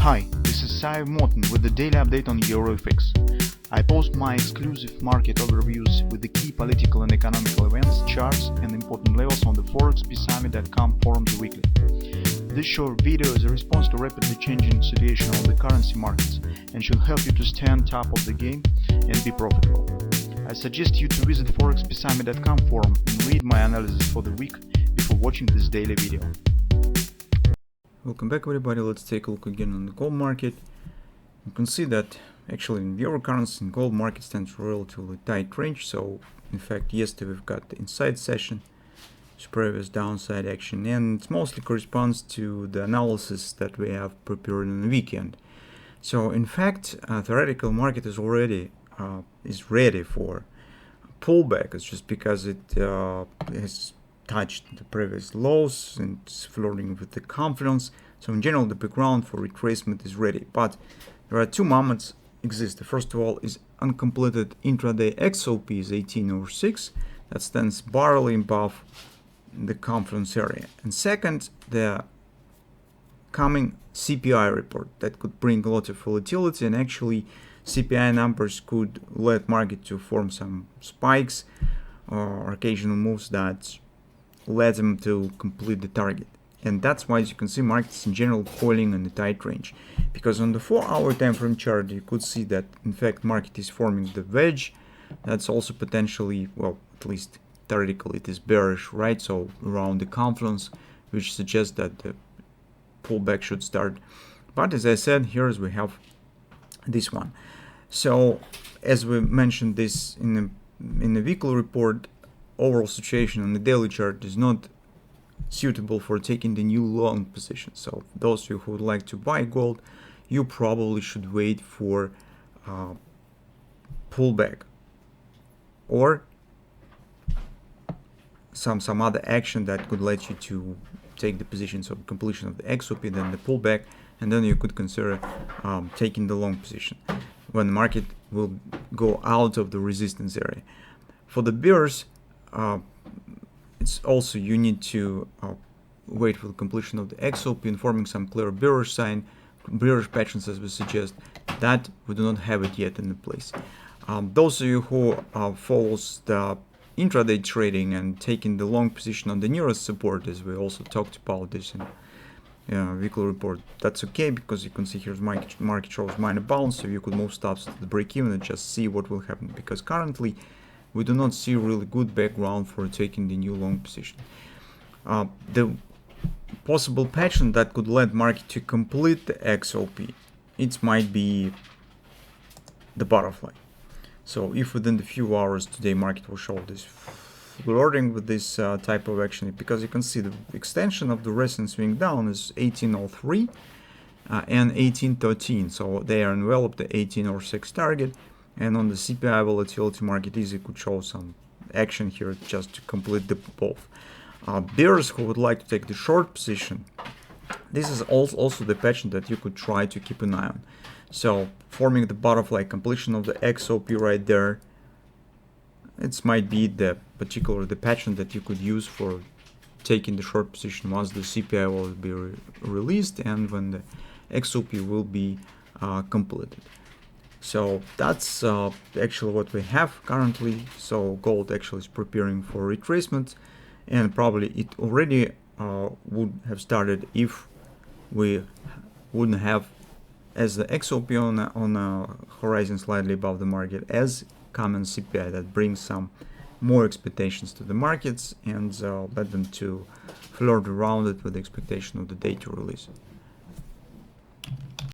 Hi, this is Sive Morten with the daily update on EuroFX. I post my exclusive market overviews with the key political and economical events, charts and important levels on the ForexPeaceArmy.com forums weekly. This short video is a response to rapidly changing situation on the currency markets and should help you to stay on top of the game and be profitable. I suggest you to visit ForexPeaceArmy.com forum and read my analysis for the week before watching this daily video. Welcome back everybody. Let's take a look again on the gold market. You can see that actually in the euro currency and gold market stands relatively tight range. So in fact yesterday we've got the inside session, previous downside action, and it mostly corresponds to the analysis that we have prepared on the weekend. So in fact theoretical market is already ready for pullback. It's just because it has touched the previous lows and it's flirting with the confidence. So in general the background for retracement is ready, but there are two moments exist. The first of all is uncompleted intraday XOP is 1806, that stands barely above the confidence area, and second the coming CPI report that could bring a lot of volatility, and actually CPI numbers could lead market to form some spikes or occasional moves that led them to complete the target. And that's why, as you can see, markets in general falling in the tight range, because on the 4-hour time frame chart you could see that in fact market is forming the wedge. That's also potentially, well, at least theoretically it is bearish, right? So around the confluence, which suggests that the pullback should start. But as I said, here as we have this one. So as we mentioned this in the weekly report, overall situation on the daily chart is not suitable for taking the new long position. So those of you who would like to buy gold, you probably should wait for pullback or some other action that could let you to take the positions of completion of the XOP, then the pullback, and then you could consider taking the long position when the market will go out of the resistance area. For the bears, it's also you need to wait for the completion of the XOP and forming some clear bearish sign, bearish patterns as we suggest, that we do not have it yet in the place. Those of you who follows the intraday trading and taking the long position on the nearest support, as we also talked about this in weekly report, that's okay, because you can see here's market shows minor bounce, so you could move stops to the break even and just see what will happen, because currently we do not see really good background for taking the new long position. The possible pattern that could lead market to complete the XOP, it might be the butterfly. So if within the few hours today market will show this flirting with this type of action, because you can see the extension of the recent swing down is 1803 and 1813, so they are enveloped the 1806 target. And on the CPI volatility market, easy could show some action here just to complete the both. Bears who would like to take the short position, this is also the pattern that you could try to keep an eye on. So forming the butterfly, completion of the XOP right there, it might be the pattern that you could use for taking the short position once the CPI will be released and when the XOP will be completed. So that's actually what we have currently. So gold actually is preparing for retracement, and probably it already would have started if we wouldn't have as the XOP on a horizon slightly above the market as common CPI that brings some more expectations to the markets and led them to flirt around it with the expectation of the data release.